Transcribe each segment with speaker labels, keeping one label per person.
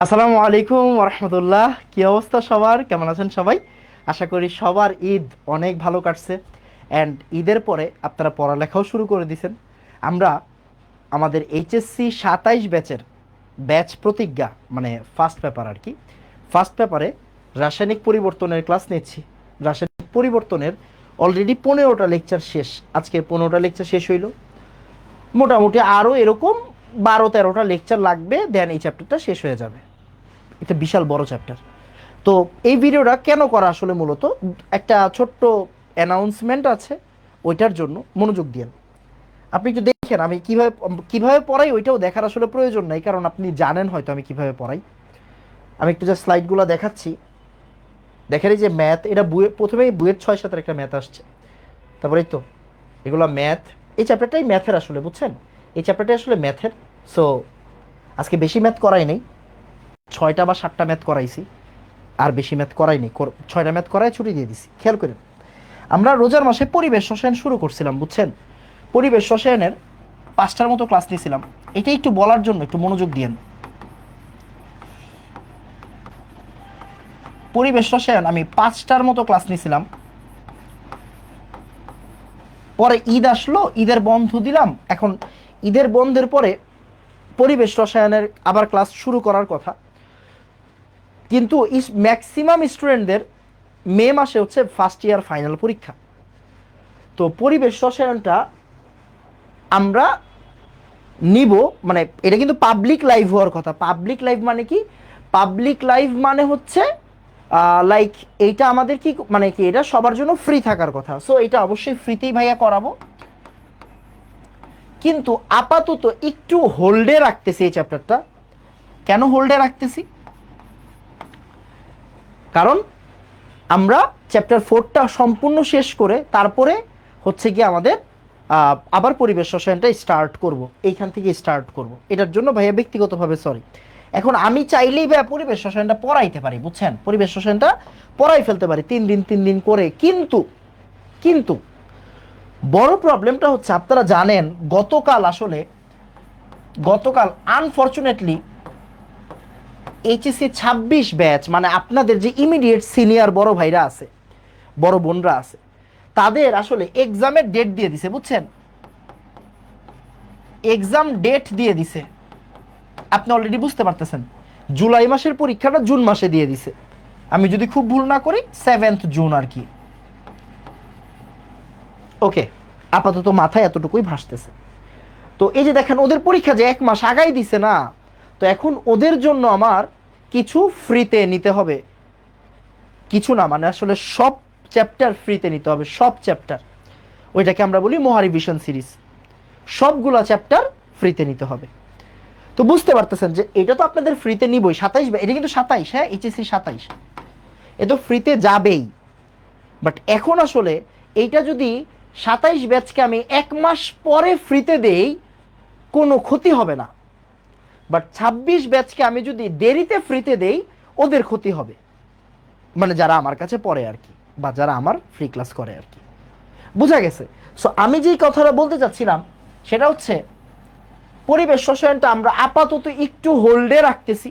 Speaker 1: আসসালামু আলাইকুম রহমতুল্লাহ। কি অবস্থা সবার, কেমন আছেন সবাই? আশা করি সবার ঈদ অনেক ভালো কাটছে। অ্যান্ড ঈদের পরে আপনারা পড়ালেখাও শুরু করে দিয়েছেন। আমরা আমাদের এইচএসসি 27 ব্যাচের ব্যাচ প্রতিজ্ঞা মানে ফার্স্ট পেপার আর কি, ফার্স্ট পেপারে রাসায়নিক পরিবর্তনের ক্লাস নিচ্ছি। রাসায়নিক পরিবর্তনের অলরেডি 15টা লেকচার শেষ, আজকে 15টা লেকচার শেষ হইল। মোটামুটি আরও এরকম 12-13টা লেকচার লাগবে, দেন এই চ্যাপ্টারটা শেষ হয়ে যাবে। এটা বিশাল বড় চ্যাপ্টার। তো এই ভিডিওটা কেন করা, আসলে মূলত একটা ছোট্ট অ্যানাউন্সমেন্ট আছে, ওইটার জন্য মনোযোগ দিয়েন। আপনি একটু দেখেন আমি কিভাবে কিভাবে পড়াই, ওইটাও দেখার আসলে প্রয়োজন নাই, কারণ আপনি জানেন হয়তো আমি কিভাবে পড়াই। আমি একটু জাস্ট স্লাইডগুলো দেখাচ্ছি। দেখেন এই যে ম্যাথ, এটা বইয়ে প্রথমেই বইয়ের 6-7 একটা ম্যাথ আসছে। তারপরে এই তো এগুলো ম্যাথ। এই চ্যাপ্টারটাই ম্যাথের আসলে, বুঝছেন? এই চ্যাপ্টারটাই আসলে ম্যাথের। সো আজকে বেশি ম্যাথ করাই নেই, 6টা বা 7টা ম্যাথ করাইছি, আর বেশি ম্যাথ করাইনি। 6টা ম্যাথ করাই ছুটি দিয়ে দিছি। খেয়াল করেন, আমরা রোজার মাসে পরিবেশ রসায়ন শুরু করছিলাম, বুঝছেন? পরিবেশ রসায়নের 5টার মতো ক্লাস নিয়েছিলাম। এটা একটু বলার জন্য একটু মনোযোগ দিয়েন। পরিবেশ রসায়ন আমি 5টার মতো ক্লাস নিয়েছিলাম। পরে ঈদ আসলো, ঈদের বন্ধ দিলাম। এখন ঈদের বন্ধের পরে পরিবেশ রসায়নের আবার ক্লাস শুরু করার কথা, কিন্তু ম্যাক্সিমাম স্টুডেন্টদের মে মাসে হচ্ছে ফার্স্ট ইয়ার ফাইনাল পরীক্ষা। তো পরিবেশ রসায়নটা আমরা নিব, মানে এটা কিন্তু পাবলিক লাইভ হওয়ার কথা। পাবলিক লাইভ মানে কি? পাবলিক লাইভ মানে হচ্ছে লাইক এইটা আমাদের কি মানে কি, এটা সবার জন্য ফ্রি থাকার কথা। সো এটা অবশ্যই ফ্রিতেই ভাইয়া করাবো, কিন্তু আপাতত একটু হোল্ডে রাখতেছি এই চ্যাপ্টারটা। কেন হোল্ডে রাখতেছি? কারণ আমরা চ্যাপ্টার 4টা সম্পূর্ণ শেষ করে তারপরে হচ্ছে কি আমাদের আবার পরিবেশ রসায়নটা স্টার্ট করব, এইখান থেকে স্টার্ট করব। এটার জন্য ভাইয়া ব্যক্তিগতভাবে সরি। এখন আমি চাইলেই ভাইয়া পরিবেশ রসায়নটা পড়াইতে পারি, বুঝছেন? পরিবেশ রসায়নটা পড়াই ফেলতে পারি 3 দিন করে, কিন্তু কিন্তু বড় প্রবলেমটা হচ্ছে, আপনারা জানেন গতকাল আনফরচুনেটলি এইচএসসি 26 ব্যাচ, মানে আপনাদের যে ইমিডিয়েট সিনিয়র বড় ভাইরা আছে, বড় বোনরা আছে, তাদের আসলে এক্সামের ডেট দিয়ে দিছে, বুঝছেন? এক্সাম ডেট দিয়ে দিছে। আপনি অলরেডি বুঝতে পারতেছেন, জুলাই মাসের পরীক্ষাটা জুন মাসে দিয়ে দিছে। আমি যদি খুব ভুল না করি 7 জুন আর কি। ওকে, আপাতত মাথায় এতটুকুই ভাসতেছে। তো এই যে দেখেন, ওদের পরীক্ষা যে 1 মাস আগাই দিছে না, তো এখন ওদের জন্য আমার কিছু ফ্রিতে নিতে হবে। কিছু না, মানে আসলে সব চ্যাপ্টার ফ্রিতে নিতে হবে, সব চ্যাপ্টার। ওইটাকে আমরা বলি মহারিভিশন সিরিজ। সবগুলো চ্যাপ্টার ফ্রিতে নিতে হবে। তো বুঝতে পারতেছেন যে এটা তো আপনাদের ফ্রিতে নিবই। 27, এটা কিন্তু 27, হ্যাঁ, এইচএসসি 27, এ তো ফ্রিতে যাবেই। বাট এখন আসলে এইটা যদি 27 ব্যাচকে আমি 1 মাস পরে ফ্রিতে দেই, কোনো ক্ষতি হবে না। বাট 26 ব্যাচকে আমি যদি দেরিতে ফ্রিতে দেই, ওদের ক্ষতি হবে, মানে যারা আমার কাছে পড়ে আর কি, বা যারা আমার ফ্রি ক্লাস করে আর কি। বুঝা গেছে? সো আমি যেই কথাটা বলতে চাচ্ছিলাম সেটা হচ্ছে, পরিবেশ রসায়নটা আমরা আপাতত একটু হোল্ডে রাখতেছি।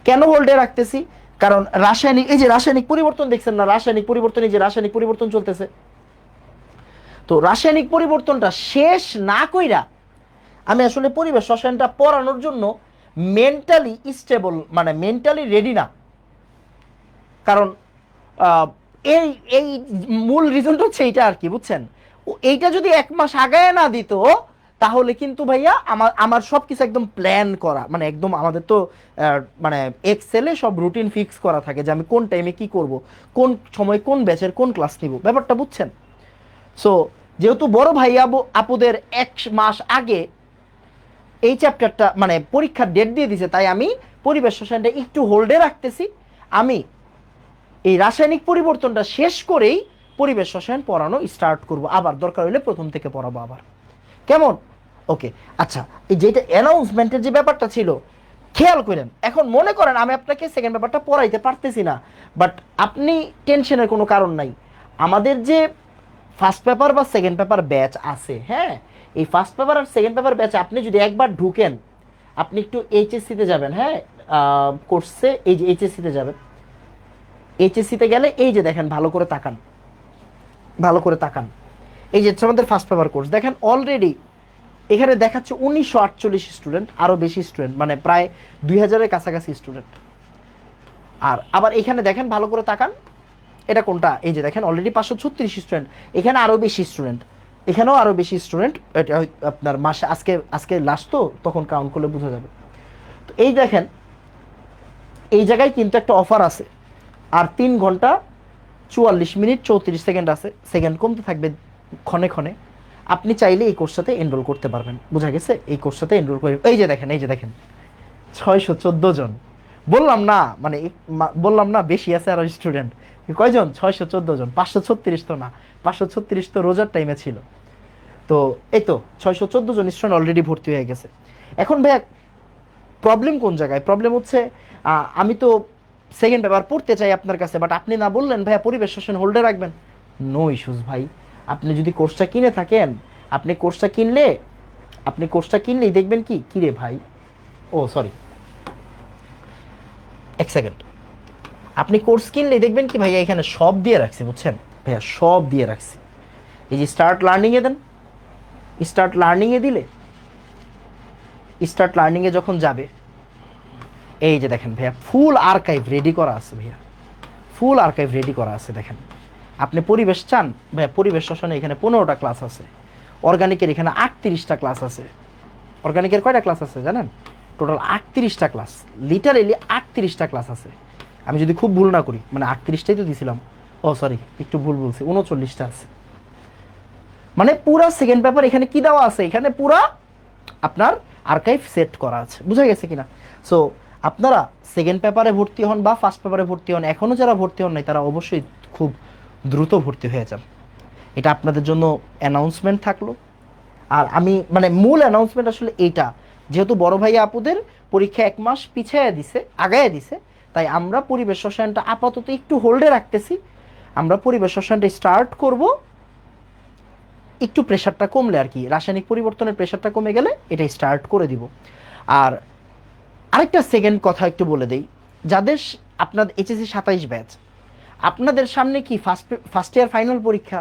Speaker 1: কেন হোল্ডে রাখতেছি? কারণ রাসায়নিক, এই যে রাসায়নিক পরিবর্তন দেখছেন না, রাসায়নিক পরিবর্তন, এই যে রাসায়নিক পরিবর্তন চলতেছে। তো রাসায়নিক পরিবর্তনটা শেষ না কইরা আমি আসলে পরিবেশ রসায়নটা পড়ানোর জন্য মেন্টালি স্টেবল, মানে মেন্টালি রেডি না। কারণ আহ, এই এই মূল রিজনটা হচ্ছে এইটা আর কি, বুঝছেন? এইটা যদি 1 মাস আগায় না দিত, তাহলে কিন্তু ভাইয়া আমার আমার সব কিছু একদম প্ল্যান করা, মানে একদম আমাদের তো মানে এক্সেলে সব রুটিন ফিক্স করা থাকে যে আমি কোন টাইমে কি করব, কোন সময় কোন ব্যাচের কোন ক্লাস নিব, ব্যাপারটা বুঝছেন? সো যেহেতু বড় ভাই আপুদের 1 মাস আগে এই চ্যাপ্টারটা মানে পরীক্ষার ডেট দিয়ে দিছে, তাই আমি পরিবেশ রসায়নটা একটু হোল্ডে রাখতেছি। আমি এই রাসায়নিক পরিবর্তনটা শেষ করেই পরিবেশ রসায়ন পড়ানো স্টার্ট করব, আবার দরকার হলে প্রথম থেকে পড়াবো আবার। কেমন? ওকে। আচ্ছা, এই যেটা অ্যানাউন্সমেন্টের যে ব্যাপারটা ছিল, খেয়াল করেন। এখন মনে করেন আমি আপনাকে সেকেন্ড ব্যাপারটা পড়াইতে পারতেছি না, বাট আপনি টেনশনের কোনো কারণ নাই। আমাদের যে ফার্স্ট পেপার বা সেকেন্ড পেপার ব্যাচ আছে, হ্যাঁ, এই ফার্স্ট পেপার আর সেকেন্ড পেপার ব্যাচে আপনি যদি একবার ঢুকেন, আপনি একটু এইচএসসিতে যাবেন, হ্যাঁ কোর্সে এই যে এইচএসসিতে যাবেন। এইচএসসিতে গেলে এই যে দেখেন, ভালো করে তাকান, ভালো করে তাকান, এই যে আমাদের ফার্স্ট পেপার কোর্স দেখেন অলরেডি এখানে দেখাচ্ছে 1948 স্টুডেন্ট, আরও বেশি স্টুডেন্ট, মানে প্রায় 2000-এর কাছাকাছি স্টুডেন্ট। আর আবার এখানে দেখেন ভালো করে তাকান, এটা কোনটা, এই যে দেখেন অলরেডি 536 স্টুডেন্ট, এখানে আরও বেশি স্টুডেন্ট, এখানেও আরও বেশি স্টুডেন্ট। এটা আপনার মাসে আজকে আজকে লাস্ট তো, তখন কাউন্ট করলে বোঝা যাবে। তো এই দেখেন এই জায়গায় কিন্তু একটা অফার আছে, আর 3 ঘন্টা 44 মিনিট 34 সেকেন্ড আছে, সেকেন্ড কমতে থাকবে ক্ষণে ক্ষণে। আপনি চাইলে এই কোর্সটাতে এনরোল করতে পারবেন, বোঝা গেছে? এই কোর্সটাতে এনরোল করে এই যে দেখেন, এই যে দেখেন 614 জন। বললাম না মানে বললাম না বেশি আছে আরো স্টুডেন্ট। কয়জন? 614 জন। 536 তো না, 536 তো রোজার টাইমে ছিল। তো এই তো 614 জন স্টুডেন্ট অলরেডি ভর্তি হয়ে গেছে। এখন ভাইয়া প্রবলেম কোন জায়গায়? প্রবলেম হচ্ছে আমি তো সেকেন্ড পেপার পড়তে চাই আপনার কাছে, বাট আপনি না বললেন ভাইয়া পরিবেশ শাসন হোল্ডে রাখবেন। নো ইস্যুস ভাই, আপনি যদি কোর্সটা কিনে থাকেন, আপনি কোর্সটা কিনলে, আপনি কোর্সটা কিনলেই দেখবেন কি কিরে ভাই, ও সরি এক সেকেন্ড, আপনি কোর্স কিনলেই দেখবেন কি ভাইয়া এখানে সব দিয়ে রাখছি, বুঝছেন ভাইয়া, সব দিয়ে রাখছি। এই যে স্টার্ট লার্নিংয়ে দেন, স্টার্ট লার্নিংয়ে দিলে, স্টার্ট লার্নিংয়ে যখন যাবে, এই যে দেখেন ভাইয়া ফুল আর্কাইভ রেডি করা আছে ভাইয়া, ফুল আর্কাইভ রেডি করা আছে। দেখেন আপনি পরিবেশ চান ভাইয়া, পরিবেশ শাসনে এখানে 15টা ক্লাস আছে, অর্গানিকের এখানে 38টা ক্লাস আছে। অর্গানিকের কয়টা ক্লাস আছে জানেন? টোটাল 38টা ক্লাস, লিটারেলি 38টা ক্লাস আছে। আমি যদি খুব ভুল না করি, মানে 38টাই তো দিছিলাম, ও সরি একটু ভুল বলছি, 39টা আছে। মানে পুরা সেকেন্ড পেপার এখানে কি দেওয়া আছে, এখানে পুরা আপনার আর্কাইভ সেট করা আছে, বুঝা গেছে কিনা? সো আপনারা সেকেন্ড পেপারে ভর্তি হন বা ফার্স্ট পেপারে ভর্তি হন, এখনও যারা ভর্তি হন নাই তারা অবশ্যই খুব দ্রুত ভর্তি হয়ে যান। এটা আপনাদের জন্য অ্যানাউন্সমেন্ট থাকলো। আর আমি মানে মূল অ্যানাউন্সমেন্ট আসলে এইটা, যেহেতু বড় ভাই আপুদের পরীক্ষা 1 মাস পিছিয়ে দিছে, আগায় দিছে, তাই আমরা পরিবেশ রসায়নটা আপাতত একটু হোল্ডে রাখতেছি। আমরা পরিবেশ রসায়নটা স্টার্ট করব একটু প্রেশারটা কমলে আর কি, রাসায়নিক পরিবর্তনের প্রেশারটা কমে গেলে এটা স্টার্ট করে দিব। আর আরেকটা সেকেন্ড কথা একটু বলে দেই, যাদের আপনাদের এইচএসসি 27 ব্যাচ, আপনাদের সামনে কি ফার্স্ট ইয়ার ফাইনাল পরীক্ষা,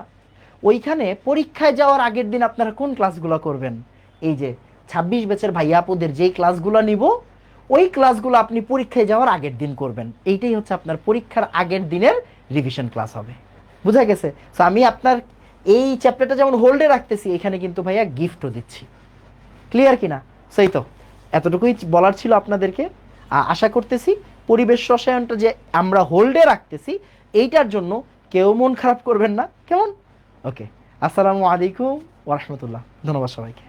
Speaker 1: ওইখানে পরীক্ষায় যাওয়ার আগের দিন আপনারা কোন ক্লাসগুলো করবেন? এই যে 26 ব্যাচের ভাইয়া আপুদের যেই ক্লাসগুলো নিব, ওই ক্লাসগুলো আপনি পরীক্ষায় যাওয়ার আগের দিন করবেন। এইটাই হচ্ছে আপনার পরীক্ষার আগের দিনের রিভিশন ক্লাস হবে, বুঝা গেছে? সো আমি আপনার এই চ্যাপ্টারটা যেমন হোল্ডে রাখতেছি, এখানে কিন্তু ভাইয়া গিফটও দিচ্ছি। ক্লিয়ার কিনা? সেই তো এতটুকুই বলার ছিল আপনাদেরকে। আশা করতেছি পরিবেশ রসায়নটা যে আমরা হোল্ডে রাখতেছি, এইটার জন্য কেউ মন খারাপ করবেন না, কেমন? ওকে, আসসালামু আলাইকুম ওয়া রাহমাতুল্লাহ, ধন্যবাদ সবাইকে।